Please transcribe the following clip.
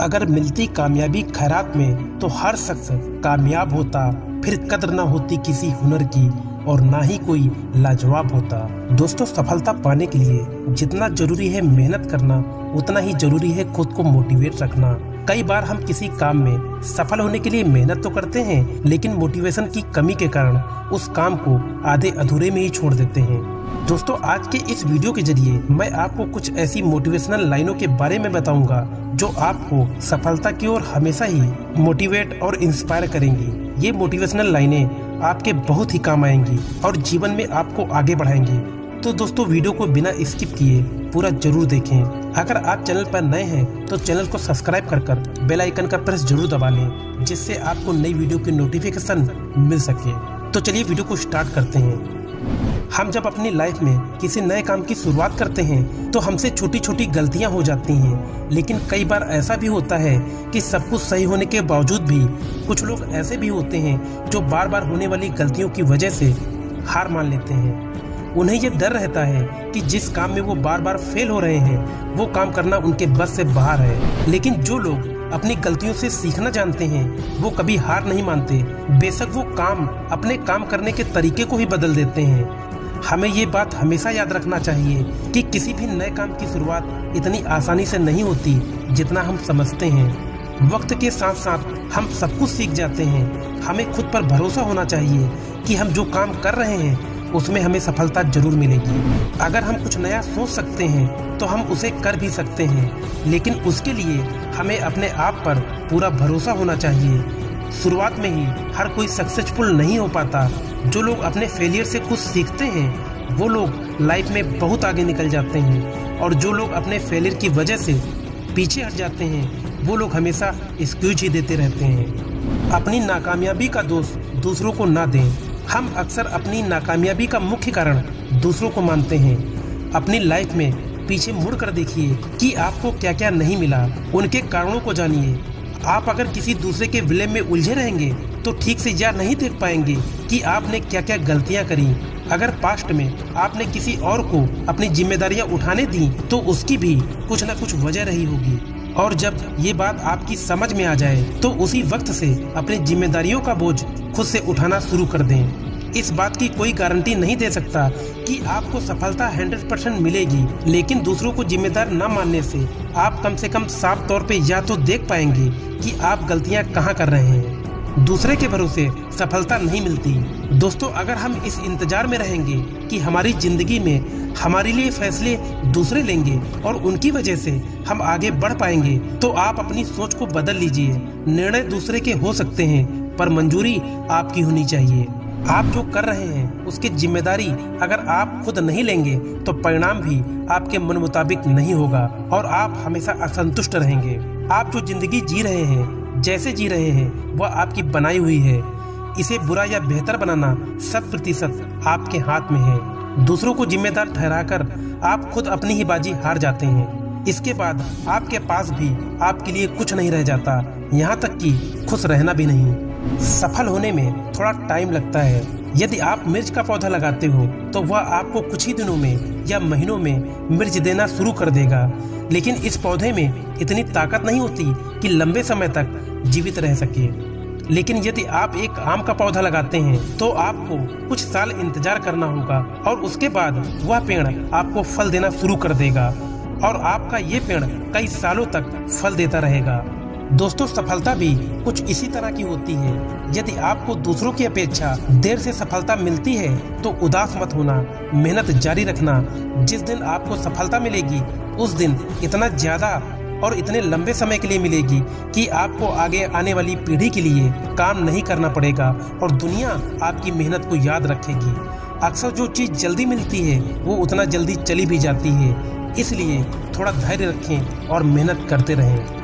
अगर मिलती कामयाबी खैरात में तो हर शख्स कामयाब होता, फिर कद्र ना होती किसी हुनर की और ना ही कोई लाजवाब होता। दोस्तों, सफलता पाने के लिए जितना जरूरी है मेहनत करना, उतना ही जरूरी है खुद को मोटिवेट रखना। कई बार हम किसी काम में सफल होने के लिए मेहनत तो करते हैं, लेकिन मोटिवेशन की कमी के कारण उस काम को आधे अधूरे में ही छोड़ देते हैं। दोस्तों, आज के इस वीडियो के जरिए मैं आपको कुछ ऐसी मोटिवेशनल लाइनों के बारे में बताऊंगा जो आपको सफलता की ओर हमेशा ही मोटिवेट और इंस्पायर करेंगी। ये मोटिवेशनल लाइनें आपके बहुत ही काम आएंगी और जीवन में आपको आगे बढ़ाएंगी। तो दोस्तों, वीडियो को बिना स्किप किए पूरा जरूर देखें। अगर आप चैनल पर नए हैं तो चैनल को सब्सक्राइब कर बेल आइकन का प्रेस जरूर दबा लें, जिससे आपको नई वीडियो की नोटिफिकेशन मिल सके। तो चलिए वीडियो को स्टार्ट करते हैं। हम जब अपनी लाइफ में किसी नए काम की शुरुआत करते हैं तो हमसे छोटी छोटी गलतियां हो जाती हैं, लेकिन कई बार ऐसा भी होता है कि सब कुछ सही होने के बावजूद भी कुछ लोग ऐसे भी होते हैं जो बार बार होने वाली गलतियों की वजह से हार मान लेते हैं। उन्हें ये डर रहता है कि जिस काम में वो बार बार फेल हो रहे हैं वो काम करना उनके बस से बाहर है। लेकिन जो लोग अपनी गलतियों से सीखना जानते हैं वो कभी हार नहीं मानते, बेशक वो अपने काम करने के तरीके को ही बदल देते हैं। हमें ये बात हमेशा याद रखना चाहिए कि किसी भी नए काम की शुरुआत इतनी आसानी से नहीं होती जितना हम समझते हैं। वक्त के साथ साथ हम सब कुछ सीख जाते हैं। हमें खुद पर भरोसा होना चाहिए कि हम जो काम कर रहे हैं उसमें हमें सफलता जरूर मिलेगी। अगर हम कुछ नया सोच सकते हैं तो हम उसे कर भी सकते हैं, लेकिन उसके लिए हमें अपने आप पर पूरा भरोसा होना चाहिए। शुरुआत में ही हर कोई सक्सेसफुल नहीं हो पाता। जो लोग अपने फेलियर से कुछ सीखते हैं वो लोग लाइफ में बहुत आगे निकल जाते हैं, और जो लोग अपने फेलियर की वजह से पीछे हट जाते हैं वो लोग हमेशा एक्सक्यूज ही देते रहते हैं। अपनी नाकामयाबी का दोष दूसरों को ना दें। हम अक्सर अपनी नाकामयाबी का मुख्य कारण दूसरों को मानते हैं। अपनी लाइफ में पीछे मुड़ कर देखिए कि आपको क्या क्या नहीं मिला, उनके कारणों को जानिए। आप अगर किसी दूसरे के विलेम में उलझे रहेंगे तो ठीक से यह नहीं देख पाएंगे कि आपने क्या क्या गलतियां करी। अगर पास्ट में आपने किसी और को अपनी जिम्मेदारियां उठाने दी तो उसकी भी कुछ न कुछ वजह रही होगी, और जब ये बात आपकी समझ में आ जाए तो उसी वक्त से अपनी जिम्मेदारियों का बोझ खुद से उठाना शुरू कर दें। इस बात की कोई गारंटी नहीं दे सकता कि आपको सफलता 100% मिलेगी, लेकिन दूसरों को जिम्मेदार न मानने से आप कम से कम साफ तौर पे या तो देख पाएंगे कि आप गलतियां कहां कर रहे हैं। दूसरे के भरोसे सफलता नहीं मिलती। दोस्तों, अगर हम इस इंतजार में रहेंगे कि हमारी जिंदगी में हमारे लिए फैसले दूसरे लेंगे और उनकी वजह से हम आगे बढ़ पाएंगे, तो आप अपनी सोच को बदल लीजिए। निर्णय दूसरे के हो सकते हैं पर मंजूरी आपकी होनी चाहिए। आप जो कर रहे हैं उसकी जिम्मेदारी अगर आप खुद नहीं लेंगे तो परिणाम भी आपके मन मुताबिक नहीं होगा और आप हमेशा असंतुष्ट रहेंगे। आप जो जिंदगी जी रहे हैं, जैसे जी रहे हैं, वह आपकी बनाई हुई है। इसे बुरा या बेहतर बनाना 100% आपके हाथ में है। दूसरों को जिम्मेदार ठहराकर आप खुद अपनी ही बाजी हार जाते हैं। इसके बाद आपके पास भी आपके लिए कुछ नहीं रह जाता, यहाँ तक कि खुश रहना भी नहीं। सफल होने में थोड़ा टाइम लगता है। यदि आप मिर्च का पौधा लगाते हो तो वह आपको कुछ ही दिनों में या महीनों में मिर्च देना शुरू कर देगा, लेकिन इस पौधे में इतनी ताकत नहीं होती कि लंबे समय तक जीवित रह सके। लेकिन यदि आप एक आम का पौधा लगाते हैं तो आपको कुछ साल इंतजार करना होगा और उसके बाद वह पेड़ आपको फल देना शुरू कर देगा और आपका ये पेड़ कई सालों तक फल देता रहेगा। दोस्तों, सफलता भी कुछ इसी तरह की होती है। यदि आपको दूसरों की अपेक्षा देर से सफलता मिलती है तो उदास मत होना, मेहनत जारी रखना। जिस दिन आपको सफलता मिलेगी उस दिन इतना ज्यादा और इतने लंबे समय के लिए मिलेगी कि आपको आगे आने वाली पीढ़ी के लिए काम नहीं करना पड़ेगा और दुनिया आपकी मेहनत को याद रखेगी। अक्सर जो चीज जल्दी मिलती है वो उतना जल्दी चली भी जाती है, इसलिए थोड़ा धैर्य रखें और मेहनत करते रहें।